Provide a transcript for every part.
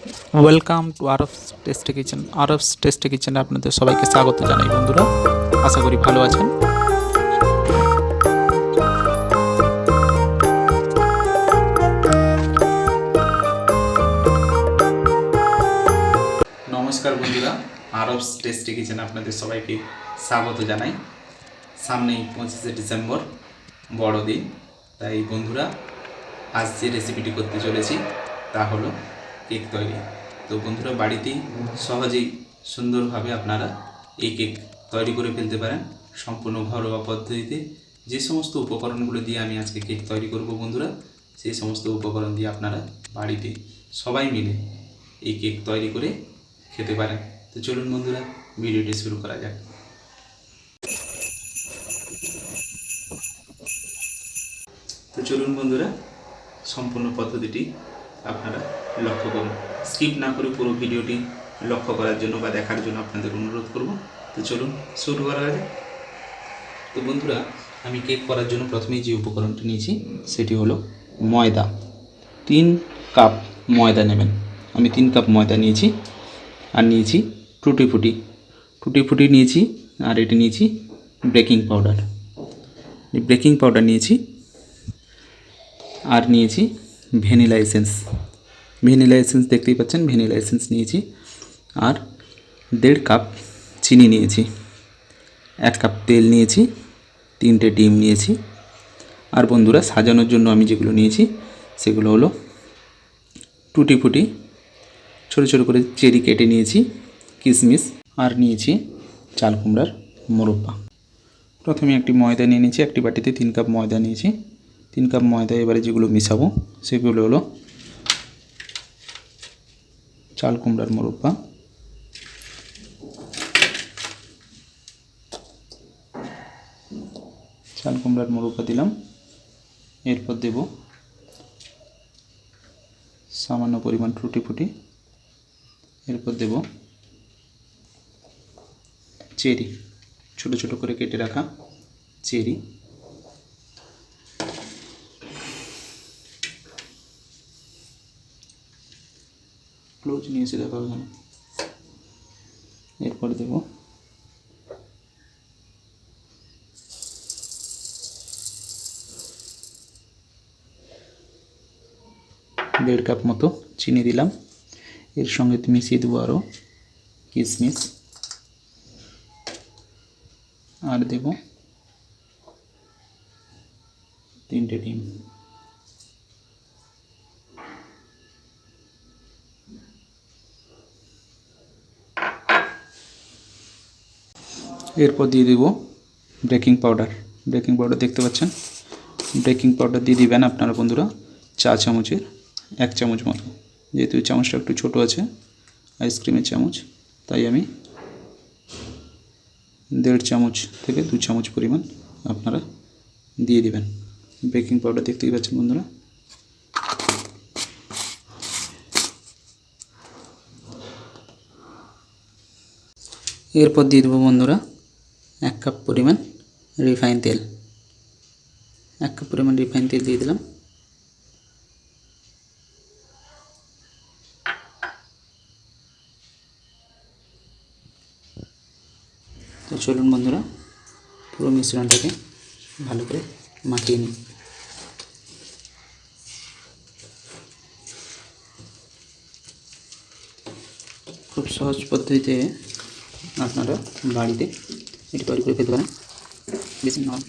Welcome to Arabs tasty kitchen. Arabs tasty কিচেনে আপনাদের সবাইকে স্বাগত জানাই বন্ধুরা। আশা করি ভালো আছেন। নমস্কার বন্ধুরা, আরবস টেস্টি কিচেনে আপনাদের সবাইকে স্বাগত জানাই। সামনেই 25শে ডিসেম্বর বড়দিন, তাই বন্ধুরা আজ যে রেসিপিটি করতে চলেছি তা হলো কেক তৈরি। তো বন্ধুরা বাড়িতেই সহজেই সুন্দরভাবে আপনারা এই কেক তৈরি করে ফেলতে পারেন সম্পূর্ণ ঘরোয়া পদ্ধতিতে। যে সমস্ত উপকরণগুলো দিয়ে আমি আজকে কেক তৈরি করব বন্ধুরা, সেই সমস্ত উপকরণ দিয়ে আপনারা বাড়িতে সবাই মিলে এই কেক তৈরি করে খেতে পারেন। তো চলুন বন্ধুরা ভিডিওটি শুরু করা যাক। তো চলুন বন্ধুরা সম্পূর্ণ পদ্ধতিটি আপনারা লক্ষ্য করুন, স্কিপ না করে পুরো ভিডিওটি লক্ষ্য করার জন্য বা দেখার জন্য আপনাদের অনুরোধ করব। তো চলুন শুরু করা যাক। তো বন্ধুরা আমি কেক করার জন্য প্রথমেই যে উপকরণটি নিয়েছি সেটি হলো ময়দা। 3 কাপ ময়দা নেবেন। আমি 3 কাপ ময়দা নিয়েছি। আর নিয়েছি টুটি ফুটি নিয়েছি। আর এটি নিয়েছি বেকিং পাউডার। বেকিং পাউডার নিয়েছি। আর নিয়েছি ভ্যানিলা এসেন্স দেখতেই পাচ্ছেন, ভ্যানিলা এসেন্স নিয়েছি। আর 1.5 কাপ চিনি নিয়েছি। 1 কাপ তেল নিয়েছি। 3টে ডিম নিয়েছি। আর বন্ধুরা সাজানোর জন্য আমি যেগুলো নিয়েছি সেগুলো হলো টুটি ফুটি, ছোটো ছোটো করে চেরি কেটে নিয়েছি, কিশমিশ, আর নিয়েছি চাল কুমড়ার মোরব্বা। প্রথমে একটি ময়দা নিয়ে নিয়েছি। একটি বাটিতে 3 কাপ ময়দা নিয়েছি। 3 কাপ ময়দা এবারে যেগুলো মিশাবো সেগুলো হলো চাল কুমড়ার মোরব্বা, দিলাম। এরপর দেব সামান্য পরিমাণ টুটি ফুটি। এরপর দেব চেরি, ছোটো ছোটো করে কেটে রাখা চেরি। ক্লোজ নিয়ে এসে দেখা হবে। এরপর দেব 1.5 কাপ মতো চিনি দিলাম। এর সঙ্গে মিশিয়ে দেবো আরও কিশমিশ। আর দেব 3টে ডিম। এরপর দিয়ে দেব বেকিং পাউডার দেখতে পাচ্ছেন। বেকিং পাউডার দিয়ে দিবেন আপনারা বন্ধুরা চা চামচের 1 চামচ মতো। যেহেতু চামচটা একটু ছোটো আছে, আইসক্রিমের চামচ, তাই আমি 1.5 চামচ থেকে 2 চামচ পরিমাণ আপনারা দিয়ে দিবেন। বেকিং পাউডার দেখতেই পাচ্ছেন বন্ধুরা। এরপর দিয়ে দেবো বন্ধুরা 1 কাপ পরিমাণ রিফাইন তেল। 1 কাপ পরিমাণ রিফাইন তেল দিয়ে দিলাম। তো চলুন বন্ধুরা পুরো মিশ্রণটাকে ভালো করে মাখিয়ে নিই। খুব সহজ পদ্ধতিতে আপনারা বাড়িতে এটি তৈরি করে ফেলতে পারেন। বেশি নয়,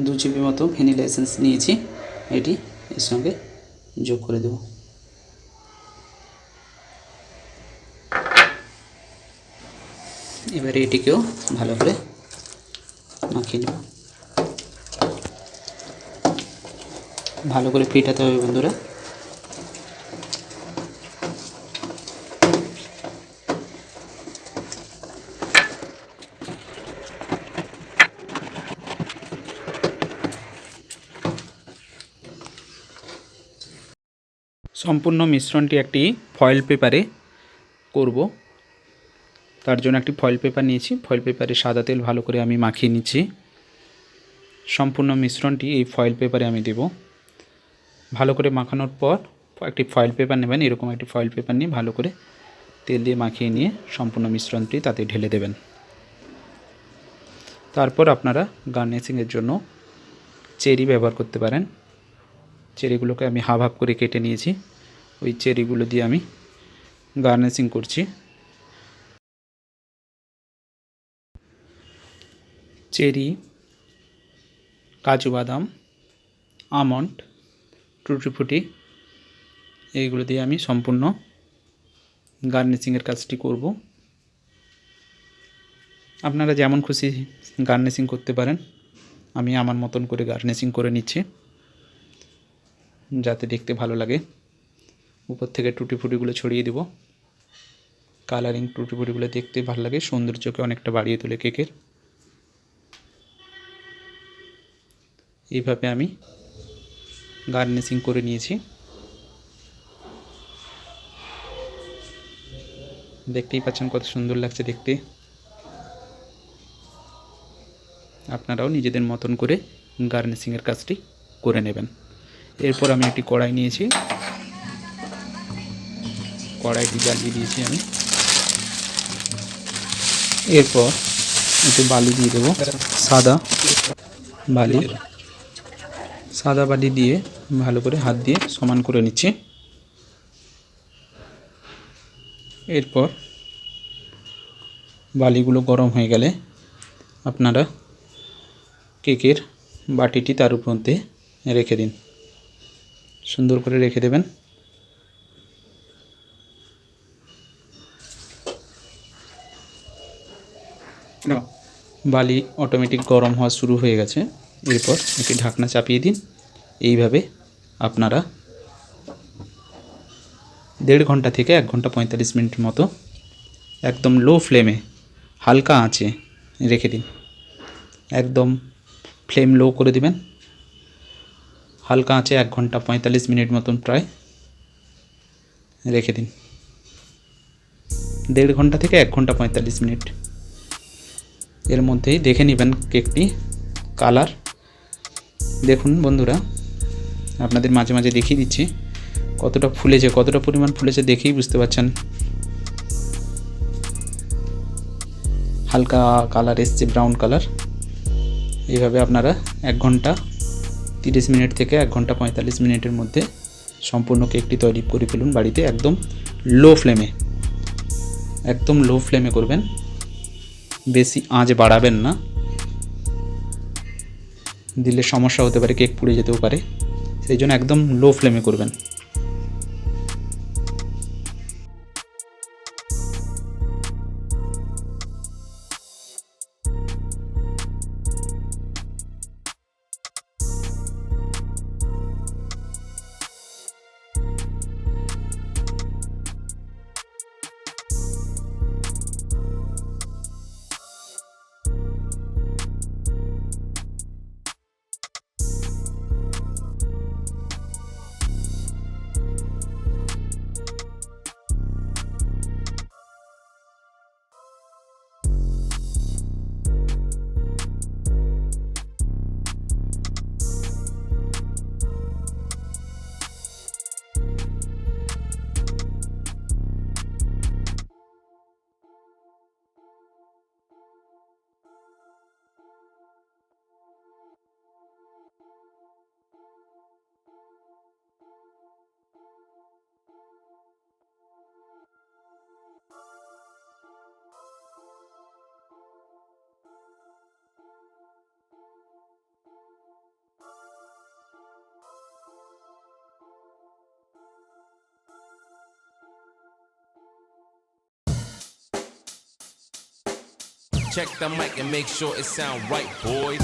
দু চিপি মতো ভ্যানিলা এসেন্স নিয়েছি। এটি এর সঙ্গে যোগ করে দেব। এবারে এটিকেও ভালো করে মাখিয়ে নেব। ভালো করে ফেটাতে হবে বন্ধুরা। সম্পূর্ণ মিশ্রণটি একটি ফয়েল পেপারে করব। তার জন্য একটি ফয়েল পেপার নিয়েছি। ফয়েল পেপারে সাদা তেল ভালো করে আমি মাখিয়ে নিচ্ছি। সম্পূর্ণ মিশ্রণটি এই ফয়েল পেপারে আমি দেব। ভালো করে মাখানোর পর একটি ফয়েল পেপার নেবেন, এরকম একটি ফয়েল পেপার নিয়ে ভালো করে তেল দিয়ে মাখিয়ে নিয়ে সম্পূর্ণ মিশ্রণটি তাতে ঢেলে দেবেন। তারপর আপনারা গার্নিশিংয়ের জন্য চেরি ব্যবহার করতে পারেন। চেরিগুলোকে আমি হাফ হাফ করে কেটে নিয়েছি। ওই চেরিগুলো দিয়ে আমি গার্নিশিং করছি। চেরি, কাজু বাদাম, আমন্ড, টুটি ফুটি এইগুলো দিয়ে আমি সম্পূর্ণ গার্নিশিংয়ের কাজটি করব। আপনারা যেমন খুশি গার্নিশিং করতে পারেন। আমি আমার মতন করে গার্নিশিং করে নিচ্ছি যাতে দেখতে ভালো লাগে। উপর থেকে টুটি ফুটিগুলো ছড়িয়ে দেব। কালারিং টুটি ফুটিগুলো দেখতে ভালো লাগে, সৌন্দর্যকে অনেকটা বাড়িয়ে তোলে কেকের। এইভাবে আমি গার্নিশিং করে নিয়েছি। দেখতেই পাচ্ছেন কত সুন্দর লাগছে দেখতে। আপনারাও নিজেদের মতন করে গার্নিশিংয়ের কাজটি করে নেবেন। এরপর আমি একটি কড়াই নিয়েছি। কড়াইটি জ্বালিয়ে দিয়েছি আমি। এরপর একটু বালি দিয়ে দেবো, সাদা বালি দিয়ে ভালো করে হাত দিয়ে সমান করে নিচ্ছি। এরপর বালিগুলো গরম হয়ে গেলে আপনারা কেকের বাটিটি তার উপরে রেখে দিন। সুন্দর করে রেখে দেবেন। বালি অটোমেটিক গরম হওয়া শুরু হয়ে গেছে। এরপর একটি ঢাকনা চাপিয়ে দিন। এইভাবে আপনারা 1.5 ঘন্টা থেকে 1 ঘন্টা 45 মিনিটের মতো একদম লো ফ্লেমে হালকা আঁচে রেখে দিন। একদম ফ্লেম লো করে দিবেন। হালকা আঁচে 1 ঘন্টা 45 মিনিট মতন প্রায় রেখে দিন। 1.5 ঘন্টা থেকে 1 ঘন্টা 45 মিনিট। এর মধ্যেই দেখে নেবেন কেকটি কালার। দেখুন বন্ধুরা, আপনাদের মাঝে মাঝে দেখিয়ে দিচ্ছি কতটা ফুলেছে, কতটা পরিমাণ ফুলেছে দেখেই বুঝতে পারছেন। হালকা কালার এসছে, ব্রাউন কালার। এইভাবে আপনারা 1 ঘন্টা 30 মিনিট থেকে 1 ঘন্টা 45 মিনিটের মধ্যে সম্পূর্ণ কেকটি তৈরি করে ফেলুন বাড়িতে। একদম লো ফ্লেমে, একদম লো ফ্লেমে করবেন, বেশি আঁচ বাড়াবেন না। দিলে সমস্যা হতে পারে, কেক পুড়ে যেতেও পারে। সেই জন্য একদম লো ফ্লেমে করবেন। Check the mic and make sure it sound right, boys.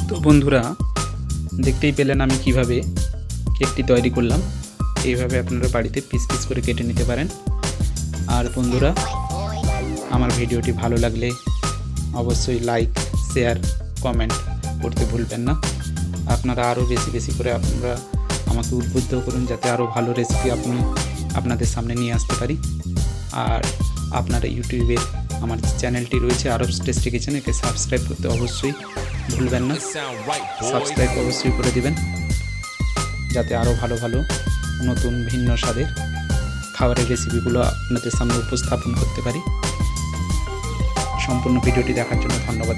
তো বন্ধুরা, দেখতেই পেলেন আমি কিভাবে একটি তৈরি করলাম। এইভাবে আপনারা বাড়িতে পিস পিস করে কেটে নিতে পারেন। আর বন্ধুরা, আমার ভিডিওটি ভালো লাগলে অবশ্যই লাইক, শেয়ার, কমেন্ট করতে ভুলবেন না। আপনারা আরও বেশি বেশি করে আপনারা আমাকে উদ্বুদ্ধ করুন, যাতে আরও ভালো রেসিপি আপনাদের সামনে নিয়ে আসতে পারি। আর আপনারা ইউটিউবে আমার চ্যানেলটি রয়েছে আরবস টেস্টি কিচেন, একে সাবস্ক্রাইব করতে অবশ্যই ভুলবেন না। It sound right, boys. Subscribe অবশ্যই করে দিবেন, যাতে আরও ভালো ভালো নতুন ভিন্ন স্বাদের খাবারের রেসিপিগুলো আপনাদের সামনে উপস্থাপন করতে পারি। সম্পূর্ণ ভিডিওটি দেখার জন্য ধন্যবাদ।